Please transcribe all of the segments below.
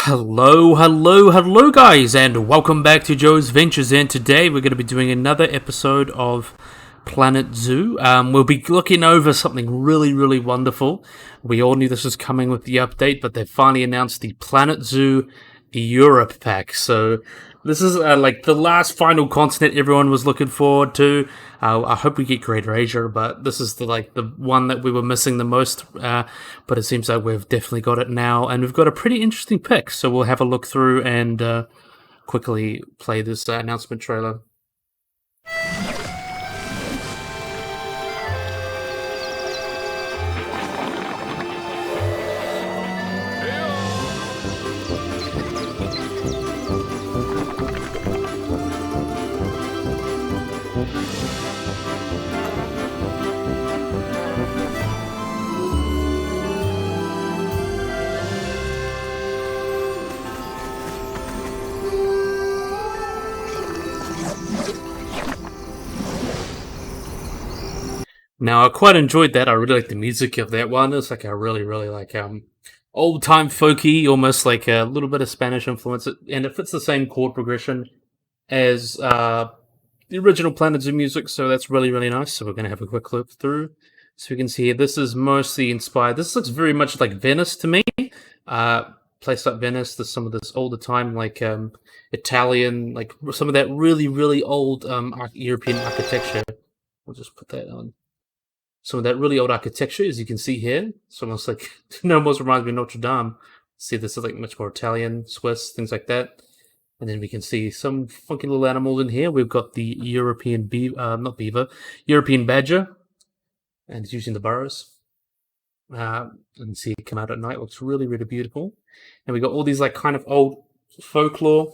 Hello guys, and welcome back to Joe's Ventures, and today we're going to be doing another episode of Planet Zoo. We'll be looking over something really wonderful. We all knew this was coming with the update, but they finally announced the Planet Zoo Europe pack. So this is like the last final continent everyone was looking forward to. I hope we get Greater Asia, but this is the one that we were missing the most. But it seems like we've definitely got it now, and we've got a pretty interesting pick. So we'll have a look through and quickly play this announcement trailer. Now, I quite enjoyed that. I really like the music of that one. It's like a really like old-time folky, almost like a little bit of Spanish influence, and it fits the same chord progression as the original Planet Zoo music, so that's really nice. So we're going to have a quick look through. So we can see here, this is mostly inspired. This looks very much like Venice to me. Place like Venice, there's some of this older time, like Italian, like some of that really old European architecture. We'll just put that on. Some of that really old architecture, as you can see here. It's almost like, almost reminds me of Notre Dame. See, this is like much more Italian, Swiss, things like that. And then we can see some funky little animals in here. We've got the European European badger. And it's using the burrows. And see it come out at night. It looks really beautiful. And we got all these like kind of old folklore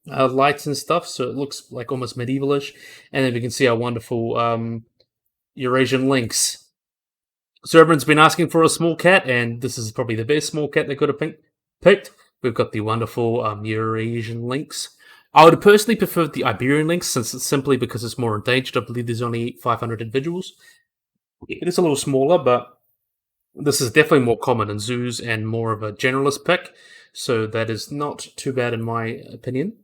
lights and stuff. So it looks like almost medievalish. And then we can see our wonderful Eurasian Links. So everyone's been asking for a small cat, and this is probably the best small cat they could have picked. We've got the wonderful Eurasian Links. I would personally prefer the Iberian Lynx, since it's simply because it's more endangered. I believe there's only 500 individuals. It is a little smaller, but this is definitely more common in zoos and more of a generalist pick, so that is not too bad in my opinion.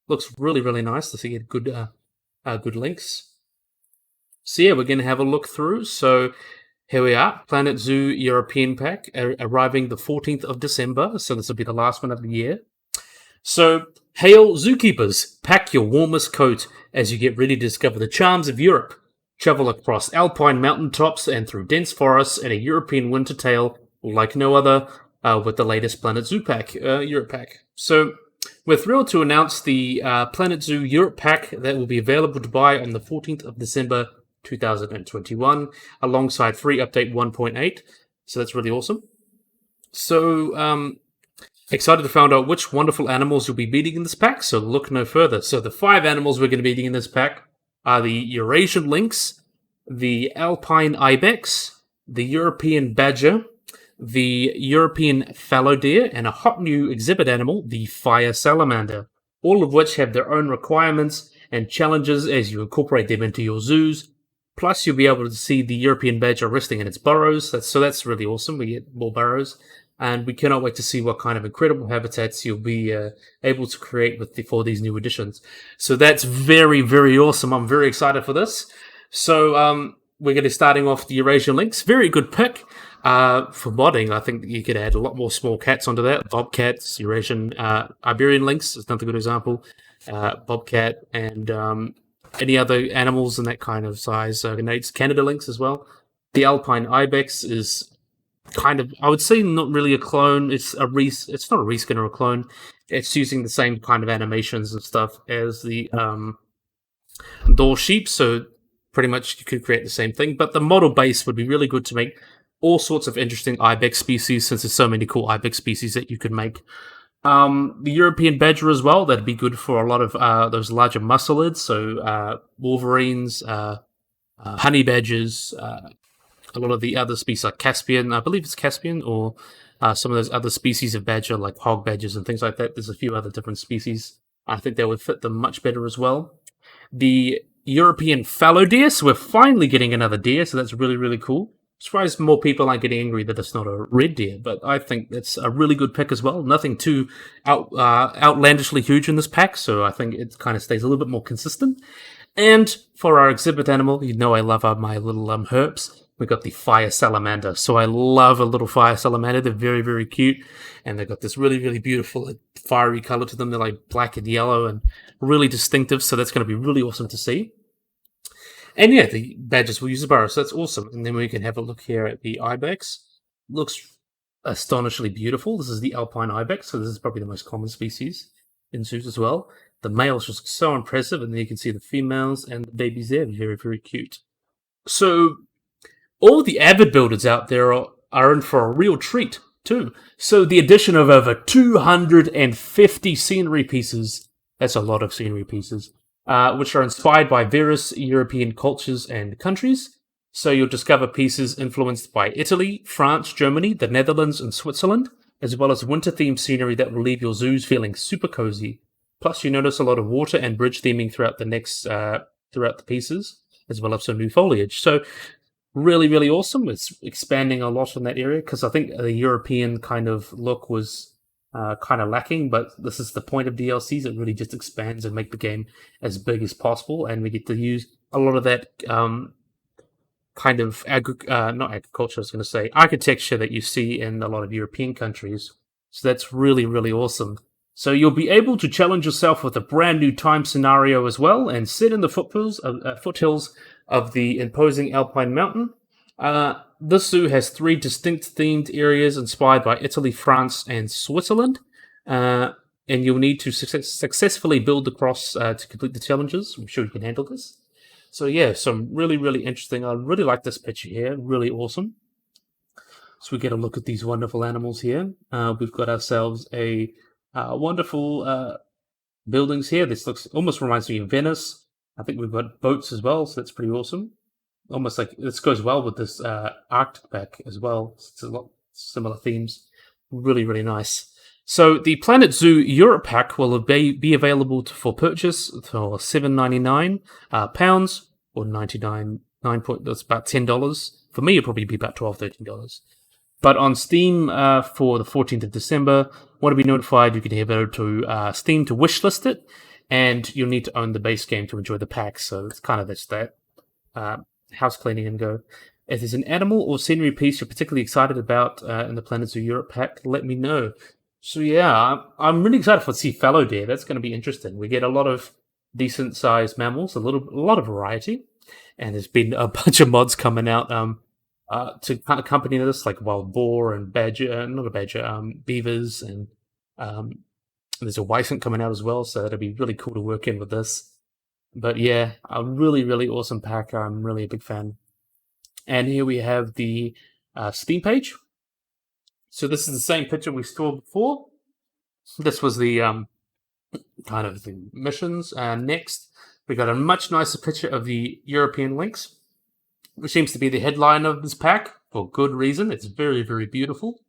Looks really nice to see good lynx. So yeah, we're going to have a look through. So here we are, Planet Zoo European pack, arriving the 14th of December. So this will be the last one of the year. So, hail zookeepers, pack your warmest coat as you get ready to discover the charms of Europe. Travel across alpine mountaintops and through dense forests in a European winter tale like no other with the latest Planet Zoo pack, Europe pack. So, we're thrilled to announce the Planet Zoo Europe pack that will be available to buy on the 14th of December 2021, alongside free update 1.8. So that's really awesome. So, excited to find out which wonderful animals you'll be meeting in this pack, so look no further. So the 5 animals we're going to be meeting in this pack are the Eurasian Lynx, the Alpine Ibex, the European Badger, the European Fallow Deer, and a hot new exhibit animal, the Fire Salamander, all of which have their own requirements and challenges as you incorporate them into your zoos. Plus, you'll be able to see the European Badger resting in its burrows, so that's really awesome. We get more burrows, and we cannot wait to see what kind of incredible habitats you'll be able to create for these new additions. So that's very awesome. I'm very excited for this. So we're going to be starting off the Eurasian Lynx. Very good pick for modding. I think you could add a lot more small cats onto that. Bobcats, Eurasian Iberian Lynx is another good example. Bobcat and any other animals in that kind of size. Canada Lynx as well. The Alpine Ibex is kind of, I would say, not really a clone. It's not a reskin or a clone. It's using the same kind of animations and stuff as the door sheep, so pretty much you could create the same thing. But the model base would be really good to make all sorts of interesting Ibex species, since there's so many cool Ibex species that you could make. The European Badger as well, that'd be good for a lot of those larger muscelids, so wolverines, honey badgers, a lot of the other species like Caspian, I believe it's Caspian, or some of those other species of badger like hog badgers and things like that. There's a few other different species. I think that would fit them much better as well. The European Fallow Deer, so we're finally getting another deer, so that's really cool. surprised more people aren't getting angry that it's not a red deer, but I think it's a really good pick as well. Nothing too outlandishly huge in this pack, so I think it kind of stays a little bit more consistent. And for our exhibit animal, you know I love my little herps. We got the Fire Salamander. So I love a little Fire Salamander. They're very, very cute. And they've got this really, really beautiful fiery color to them. They're like black and yellow and really distinctive. So that's going to be really awesome to see. And yeah, the badges will use the burrow. So that's awesome. And then we can have a look here at the Ibex. Looks astonishingly beautiful. This is the Alpine Ibex. So this is probably the most common species in zoos as well. The males just so impressive. And then you can see the females and the babies there. Very, very cute. So all the avid builders out there are in for a real treat, too. So the addition of over 250 scenery pieces, that's a lot of scenery pieces, which are inspired by various European cultures and countries. So you'll discover pieces influenced by Italy, France, Germany, the Netherlands, and Switzerland, as well as winter-themed scenery that will leave your zoos feeling super cozy. Plus, you notice a lot of water and bridge theming throughout the pieces, as well as some new foliage. So really, really awesome. It's expanding a lot in that area because I think the European kind of look was kind of lacking, but this is the point of DLCs. It really just expands and make the game as big as possible, and we get to use a lot of that kind of not agriculture, I was going to say architecture that you see in a lot of European countries. So that's really, really awesome. So you'll be able to challenge yourself with a brand new time scenario as well, and sit in the foothills of the imposing Alpine mountain. This zoo has 3 distinct themed areas inspired by Italy, France, and Switzerland. And you'll need to successfully build across to complete the challenges. I'm sure you can handle this. So yeah, some really, really interesting. I really like this picture here. Really awesome. So we get a look at these wonderful animals here. We've got ourselves a wonderful buildings here. This looks almost reminds me of Venice. I think we've got boats as well, so that's pretty awesome. Almost like this goes well with this Arctic pack as well. It's a lot similar themes. Really, really nice. So the Planet Zoo Europe pack will be available for purchase for £7.99 or 99. That's about $10. For me, it'll probably be about $12, $13. But on Steam for the 14th of December, want to be notified, you can head over to Steam to wishlist it, and you'll need to own the base game to enjoy the pack. So it's kind of that house cleaning and go. If there's an animal or scenery piece you're particularly excited about in the Planet Zoo Europe pack, let me know. So yeah, I'm really excited for see fallow deer. That's going to be interesting. We get a lot of decent sized mammals, a lot of variety, and there's been a bunch of mods coming out to accompany this, like wild boar and badger, not a badger, beavers, and there's a wisent coming out as well. So it'll be really cool to work in with this. But yeah, a really, really awesome pack. I'm really a big fan. And here we have the Steam page. So this is the same picture we saw before. This was the kind of the missions. Next, we got a much nicer picture of the European Lynx, which seems to be the headline of this pack for good reason. It's very, very beautiful.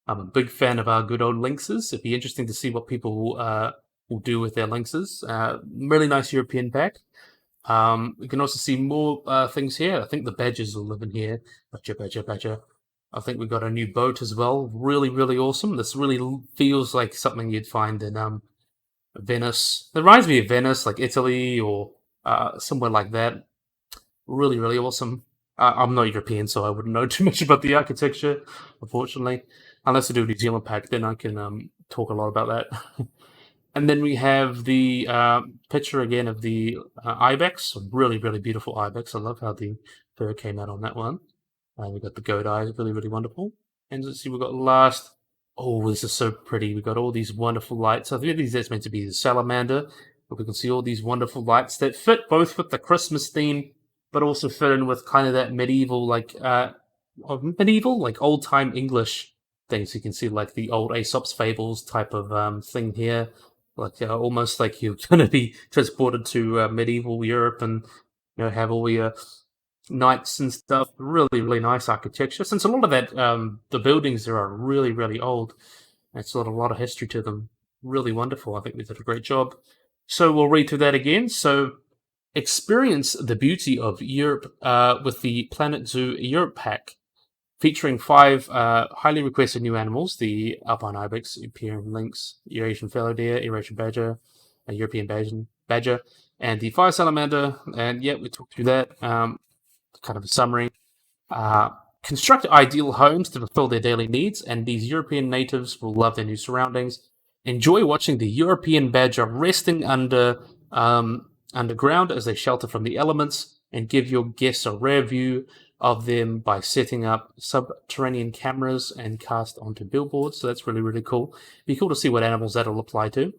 I'm a big fan of our good old lynxes. It'd be interesting to see what people will do with their lynxes. Really nice European pack. We can also see more things here. I think the badgers will live in here. Badger. I think we've got a new boat as well. Really, really awesome. This really feels like something you'd find in Venice. It reminds me of Venice, like Italy or somewhere like that. Really, really awesome. I'm not European, so I wouldn't know too much about the architecture, unfortunately. Unless I do a New Zealand pack, then I can talk a lot about that. And then we have the picture again of the Ibex. Really, really beautiful Ibex. I love how the fur came out on that one. We've got the goat eyes, really, really wonderful. And let's see, we've got last. Oh, this is so pretty. We've got all these wonderful lights. I think that's meant to be the salamander. But we can see all these wonderful lights that fit both with the Christmas theme, but also fit in with kind of that medieval, like old-time English things. You can see like the old Aesop's Fables type of thing here. Like almost like you're going to be transported to medieval Europe and have all your knights and stuff. Really, really nice architecture. Since a lot of that, the buildings there are really, really old. It's got a lot of history to them. Really wonderful. I think they did a great job. So we'll read through that again. So experience the beauty of Europe with the Planet Zoo Europe pack. featuring 5 highly requested new animals: the Alpine Ibex, European Lynks, Eurasian Fallow Deer, Eurasian Badger, European Badger, and the Fire Salamander. And yeah, we talked through that. Kind of a summary. Construct ideal homes to fulfill their daily needs, and these European natives will love their new surroundings. Enjoy watching the European badger resting underground as they shelter from the elements, and give your guests a rare view of them by setting up subterranean cameras and cast onto billboards. So that's really, really cool. Be cool to see what animals that'll apply to.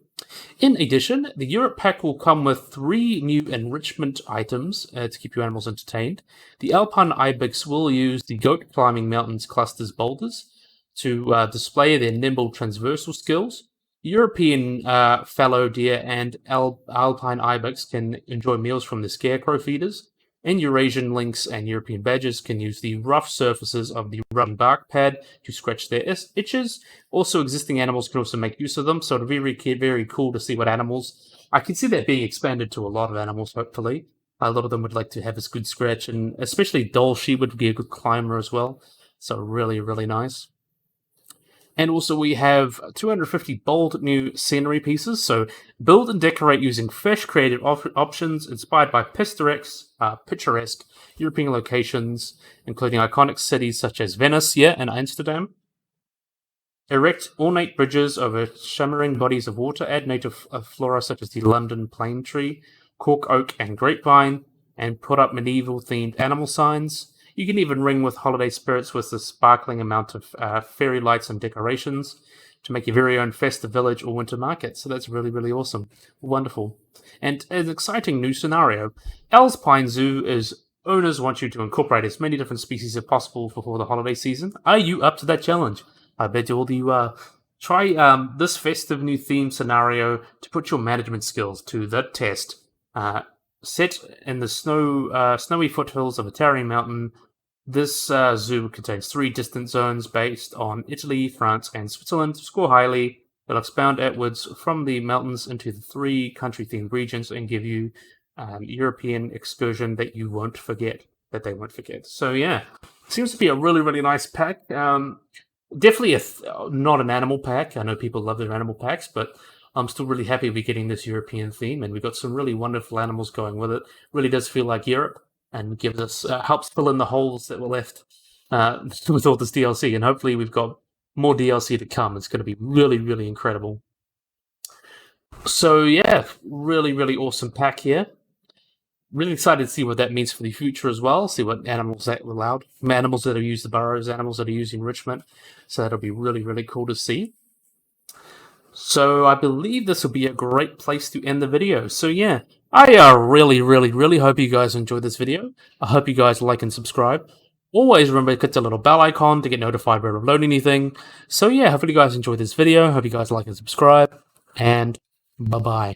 In addition, the Europe pack will come with 3 new enrichment items to keep your animals entertained. The Alpine Ibex will use the goat climbing mountains clusters boulders to display their nimble transversal skills. European fallow deer and Alpine Ibex can enjoy meals from the scarecrow feeders. And Eurasian Links and European badgers can use the rough surfaces of the rough bark pad to scratch their itches. Also, existing animals can also make use of them, so it'll be very cool to see what animals. I can see that being expanded to a lot of animals, hopefully. A lot of them would like to have a good scratch, and especially Dole, she would be a good climber as well. So really, really nice. And also we have 250 bold new scenery pieces. So build and decorate using fresh creative options inspired by picturesque European locations, including iconic cities such as Venice, and Amsterdam. Erect ornate bridges over shimmering bodies of water. Add native flora such as the London plane tree, cork oak, and grapevine. And put up medieval-themed animal signs. You can even ring with holiday spirits with the sparkling amount of fairy lights and decorations to make your very own festive village or winter market. So that's really, really awesome. Wonderful. And an exciting new scenario. Alpine Zoo is owners want you to incorporate as many different species as possible before the holiday season. Are you up to that challenge? I bet all of you are. Try this festive new theme scenario to put your management skills to the test. Set in the snowy foothills of a towering mountain, this zoo contains 3 distant zones based on Italy, France, and Switzerland. Score highly. They'll expound outwards from the mountains into the 3 country-themed regions and give you European excursion that you won't forget, that they won't forget. So yeah, seems to be a really, really nice pack. Definitely not an animal pack. I know people love their animal packs, but I'm still really happy we're getting this European theme, and we've got some really wonderful animals going with it. Really does feel like Europe, and gives us helps fill in the holes that were left with all this DLC. And hopefully we've got more DLC to come. It's going to be really, really incredible. So yeah, really, really awesome pack here. Really excited to see what that means for the future as well. See what animals that are allowed, animals that have used the burrows, animals that are using enrichment. So that'll be really, really cool to see. So I believe this will be a great place to end the video. So yeah, I really, really, really hope you guys enjoyed this video. I hope you guys like and subscribe. Always remember to click the little bell icon to get notified when I upload anything. So yeah, hopefully you guys enjoyed this video. Hope you guys like and subscribe. And bye-bye.